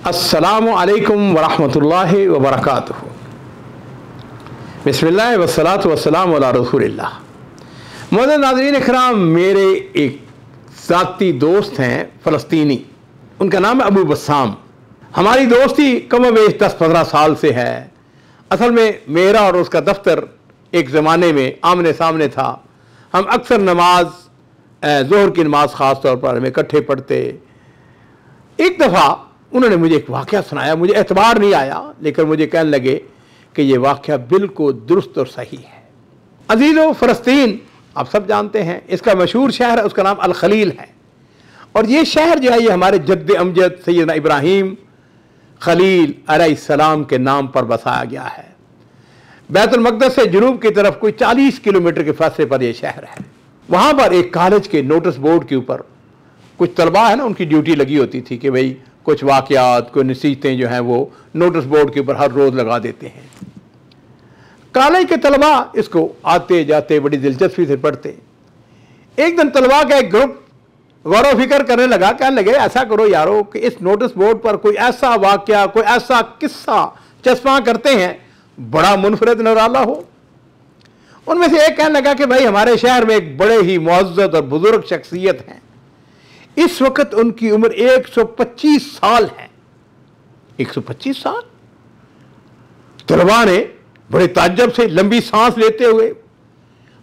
अस्सलामु अलैकुम वरहमतुल्लाहि वबरकातुहू। बिस्मिल्लाह वस्सलातु वस्सलामु अला रसूलिल्लाह। मोअज़्ज़ज़ नाज़रीन इकराम, मेरे एक ज़ाती दोस्त हैं फ़लस्तीनी, उनका नाम है अबू बस्साम। हमारी दोस्ती कम बेश 10-15 साल से है। असल में मेरा और उसका दफ्तर एक ज़माने में आमने सामने था। हम अक्सर नमाज ज़ोहर की नमाज ख़ास तौर पर हमें इकट्ठे पढ़ते। एक दफ़ा उन्होंने मुझे एक वाक़या सुनाया, मुझे एतबार नहीं आया, लेकिन मुझे कहने लगे कि ये वाक़या बिल्कुल दुरुस्त और सही है। अज़ीज़ो, फ़लस्तीन आप सब जानते हैं, इसका मशहूर शहर है, उसका नाम अल खलील है। और ये शहर जो है ये हमारे जद्द अमजद सैयदना इब्राहीम खलील अलैहिस्सलाम के नाम पर बसाया गया है। बैतुल मक़दस से जुनूब की तरफ कोई 40 किलोमीटर के फासले पर यह शहर है। वहाँ पर एक कॉलेज के नोटिस बोर्ड के ऊपर कुछ तलबा है ना, उनकी ड्यूटी लगी होती थी कि भाई कुछ वाक़यात, कोई नसीहतें जो हैं वो नोटिस बोर्ड के ऊपर हर रोज़ लगा देते हैं। कॉलेज के तलबा इसको आते जाते बड़ी दिलचस्पी से पढ़ते। एक दिन तलबा का एक ग्रुप गौर फिक्र करने लगा, कहने लगे ऐसा करो यारो कि इस नोटिस बोर्ड पर कोई ऐसा वाक़या, कोई ऐसा किस्सा चस्पा करते हैं बड़ा मुनफरद निराला हो। उनमें से एक कहने लगा कि भाई हमारे शहर में एक बड़े ही मुअज़्ज़ज़ और बुजुर्ग शख्सियत हैं, इस वक्त उनकी उम्र 125 साल है। 125 साल? तलबा ने बड़े ताज्जुब से लंबी सांस लेते हुए,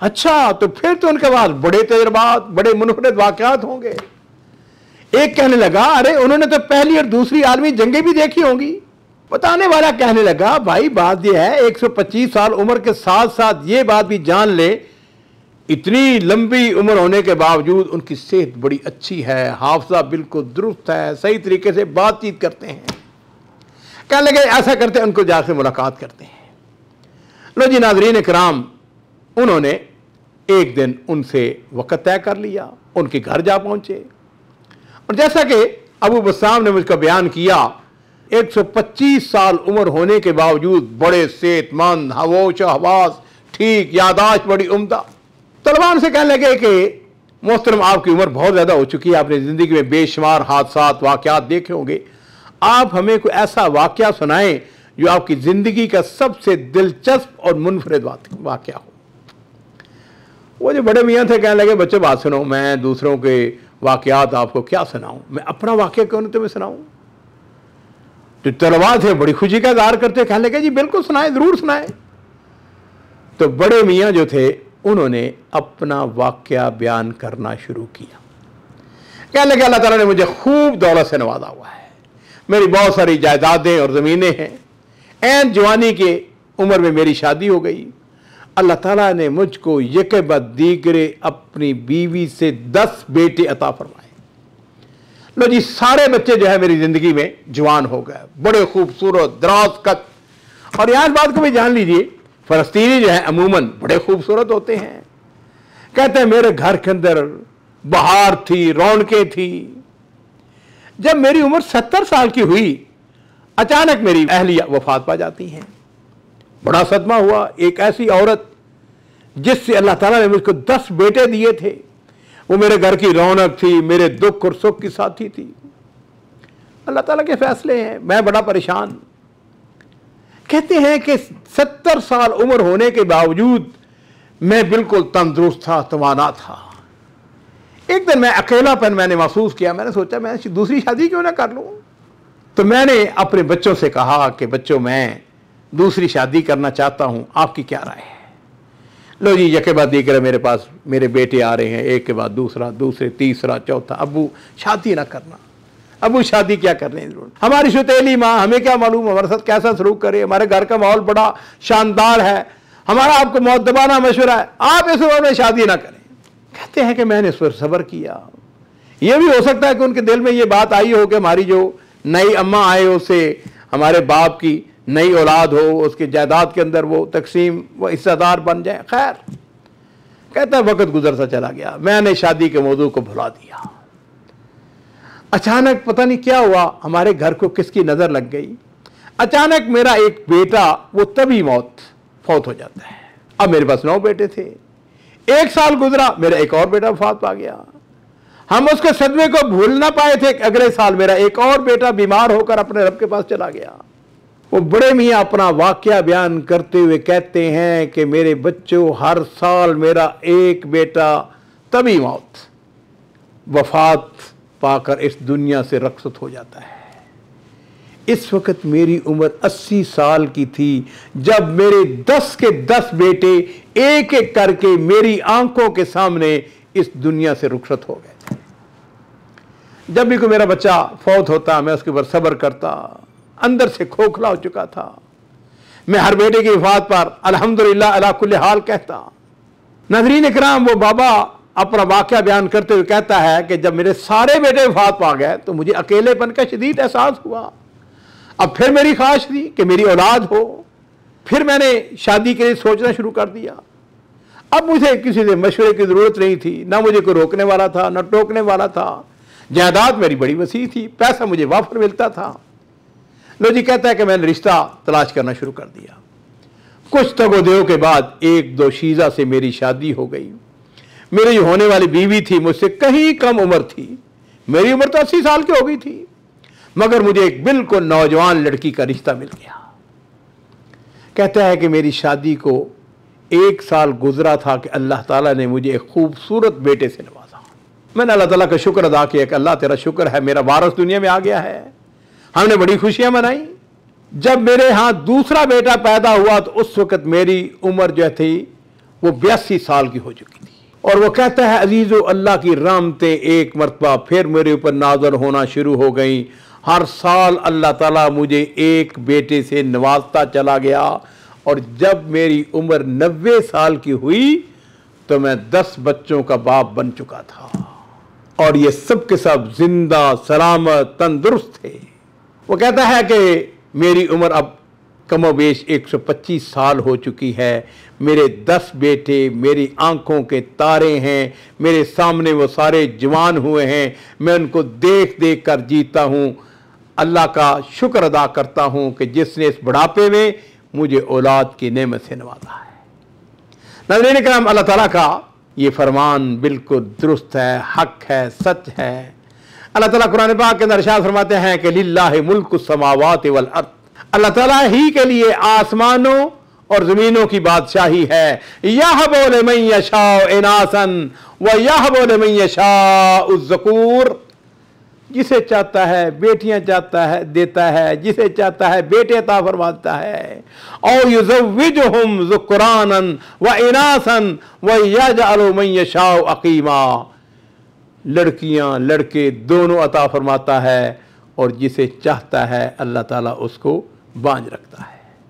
अच्छा तो फिर तो उनके पास बड़े तजुर्बात, बड़े मुनफरद वाक़यात होंगे। एक कहने लगा अरे उन्होंने तो पहली और दूसरी आलमी जंगें भी देखी होंगी। बताने वाला कहने लगा भाई बात यह है 125 साल उम्र के साथ साथ ये बात भी जान ले, इतनी लंबी उम्र होने के बावजूद उनकी सेहत बड़ी अच्छी है, हाफजा बिल्कुल दुरुस्त है, सही तरीके से बातचीत करते हैं। कहने लगे ऐसा करते हैं उनको जाकर मुलाकात करते हैं। लो जी नाज़रीन इकराम, उन्होंने एक दिन उनसे वक़्त तय कर लिया, उनके घर जा पहुंचे। और जैसा कि अबू बस्साम ने मुझको बयान किया, 125 साल उम्र होने के बावजूद बड़े सेहतमंद, हवोश हवास ठीक, यादाश्त बड़ी उम्दा। तलबा से कहने लगे कि मोहतरम आपकी उम्र बहुत ज़्यादा हो चुकी है, आपने ज़िंदगी में बेशुमार हादसात वाक़यात देखे होंगे, आप हमें कोई ऐसा वाक़या सुनाएं जो आपकी ज़िंदगी का सबसे दिलचस्प और मुनफरिद वाक़या हो। वो जो बड़े मियाँ थे कहने लगे बच्चों बात सुनो, मैं दूसरों के वाक़यात आपको क्या सुनाऊँ, मैं अपना वाक़या क्यों नहीं तुम्हें सुनाऊँ। तो तलबा थे बड़ी खुशी का इज़हार करते, कहने लगे जी बिल्कुल सुनाएं, ज़रूर सुनाएं। तो बड़े मियाँ जो थे उन्होंने अपना वाक़या बयान करना शुरू किया। कहने लगे अल्लाह ताला ने मुझे खूब दौलत से नवाजा हुआ है, मेरी बहुत सारी जायदादें और ज़मीनें हैं, ऐन जवानी के उम्र में मेरी शादी हो गई, अल्लाह ताला ने मुझको यके बाद दीगरे अपनी बीवी से 10 बेटे अता फरमाए। लो जी सारे बच्चे जो है मेरी ज़िंदगी में जवान हो गए, बड़े खूबसूरत दराज कद। और यहाँ इस बात को भी जान लीजिए, फ़लस्तीनी जो है अमूमन बड़े खूबसूरत होते हैं। कहते हैं मेरे घर के अंदर बहार थी, रौनकें थी। जब मेरी उम्र 70 साल की हुई, अचानक मेरी अहलिया वफात पा जाती हैं। बड़ा सदमा हुआ। एक ऐसी औरत जिससे अल्लाह ताला ने मुझको 10 बेटे दिए थे, वो मेरे घर की रौनक थी, मेरे दुख और सुख की साथी थी। अल्लाह ताला के फैसले हैं, मैं बड़ा परेशान। कहते हैं कि 70 साल उम्र होने के बावजूद मैं बिल्कुल तंदुरुस्त था, तवाना था। एक दिन मैं अकेलापन मैंने महसूस किया, मैंने सोचा मैं दूसरी शादी क्यों ना कर लूं। तो मैंने अपने बच्चों से कहा कि बच्चों मैं दूसरी शादी करना चाहता हूं, आपकी क्या राय है। लो जी यके बाद दीगर मेरे पास मेरे बेटे आ रहे हैं, एक के बाद दूसरा, दूसरे तीसरा चौथा। अबू शादी ना करना, अबू शादी क्या करने की जरूरत, हमारी सुतेली माँ, हमें क्या मालूम हमारे साथ कैसा सलूक करे, हमारे घर का माहौल बड़ा शानदार है, हमारा आपको मुअद्दबाना मशवरा है, आप इस उम्र में शादी ना करें। कहते हैं कि मैंने इस पर सब्र किया। यह भी हो सकता है कि उनके दिल में ये बात आई हो कि हमारी जो नई अम्मा आए उससे हमारे बाप की नई औलाद हो, उसके जायदाद के अंदर वो तकसीम, वो हिस्सेदार बन जाए। खैर, कहता है वक्त गुजरता चला गया, मैंने शादी के मौजू को भुला दिया। अचानक पता नहीं क्या हुआ, हमारे घर को किसकी नज़र लग गई। अचानक मेरा एक बेटा वो तभी फौत हो जाता है। अब मेरे पास 9 बेटे थे। 1 साल गुजरा, मेरा एक और बेटा वफात पा गया। हम उसके सदमे को भूल ना पाए थे कि अगले साल मेरा एक और बेटा बीमार होकर अपने रब के पास चला गया। वो बड़े मियाँ अपना वाकया बयान करते हुए कहते हैं कि मेरे बच्चों, हर साल मेरा एक बेटा तभी मौत वफात पाकर इस दुनिया से रखसत हो जाता है। इस वक्त मेरी उम्र 80 साल की थी जब मेरे 10 के 10 बेटे एक एक करके मेरी आंखों के सामने इस दुनिया से रुखसत हो गए थे। जब भी कोई मेरा बच्चा फौत होता मैं उसके ऊपर सब्र करता, अंदर से खोखला हो चुका था। मैं हर बेटे की वफात पर अल्हम्दुलिल्लाह अला कुल्ली हाल कहता। नाज़रीन इकराम, वो बाबा अपना वाकया बयान करते हुए कहता है कि जब मेरे सारे बेटे वफात पा गए तो मुझे अकेलेपन का शदीद एहसास हुआ। अब फिर मेरी ख्वाहिश थी कि मेरी औलाद हो। फिर मैंने शादी के लिए सोचना शुरू कर दिया। अब मुझे किसी से मशवरे की ज़रूरत नहीं थी, ना मुझे कोई रोकने वाला था ना टोकने वाला था। जायदाद मेरी बड़ी वसी थी, पैसा मुझे वाफर मिलता था। लो जी कहता है कि मैंने रिश्ता तलाश करना शुरू कर दिया। कुछ तगोदेव के बाद एक दो शीज़ा से मेरी शादी हो गई। मेरी जो होने वाली बीवी थी मुझसे कहीं कम उम्र थी। मेरी उम्र तो 80 साल की हो गई थी, मगर मुझे एक बिल्कुल नौजवान लड़की का रिश्ता मिल गया। कहता है कि मेरी शादी को 1 साल गुजरा था कि अल्लाह ताला ने मुझे एक खूबसूरत बेटे से नवाजा। मैंने अल्लाह ताला का शुक्र अदा किया कि अल्लाह तेरा शुक्र है, मेरा वारिस दुनिया में आ गया है। हमने बड़ी खुशियां मनाई। जब मेरे यहाँ दूसरा बेटा पैदा हुआ तो उस वक्त मेरी उम्र जो थी वो 82 साल की हो चुकी थी। और वो कहता है अजीज़ो, अल्लाह की रहमतें एक मरतबा फिर मेरे ऊपर नाज़र होना शुरू हो गई। हर साल अल्लाह ताला मुझे एक बेटे से नवाजता चला गया और जब मेरी उम्र 90 साल की हुई तो मैं 10 बच्चों का बाप बन चुका था और ये सब के सब जिंदा सलामत तंदुरुस्त थे। वो कहता है कि मेरी उम्र अब कमोबेश 125 साल हो चुकी है। मेरे 10 बेटे मेरी आंखों के तारे हैं, मेरे सामने वो सारे जवान हुए हैं। मैं उनको देख देख कर जीता हूँ। अल्लाह का शुक्र अदा करता हूँ कि जिसने इस बुढ़ापे में मुझे औलाद की नेमत से नवाजा है। नाज़रीन किराम, अल्लाह ताला का ये फरमान बिल्कुल दुरुस्त है, हक है, सच है। अल्लाह ताला कुरान पाक के अंदर इरशाद फरमाते हैं कि लिल्लाहि मुल्कु समावाति वल अर्द, अल्लाह ताला ही के लिए आसमानों और जमीनों की बादशाही है। यहबु लिमन यशाउ इनासन व यहबु लिमन यशाउ ज़ुकूर, जिसे चाहता है बेटियां चाहता है देता है, जिसे चाहता है बेटे अता फरमाता है। और युज़व्विजुहुम ज़ुक्रानन व इनासन व यजअलु मन यशाउ अकीमा, लड़कियां लड़के दोनों अता फरमाता है और जिसे चाहता है अल्लाह ताला उसको बांझ रखता है।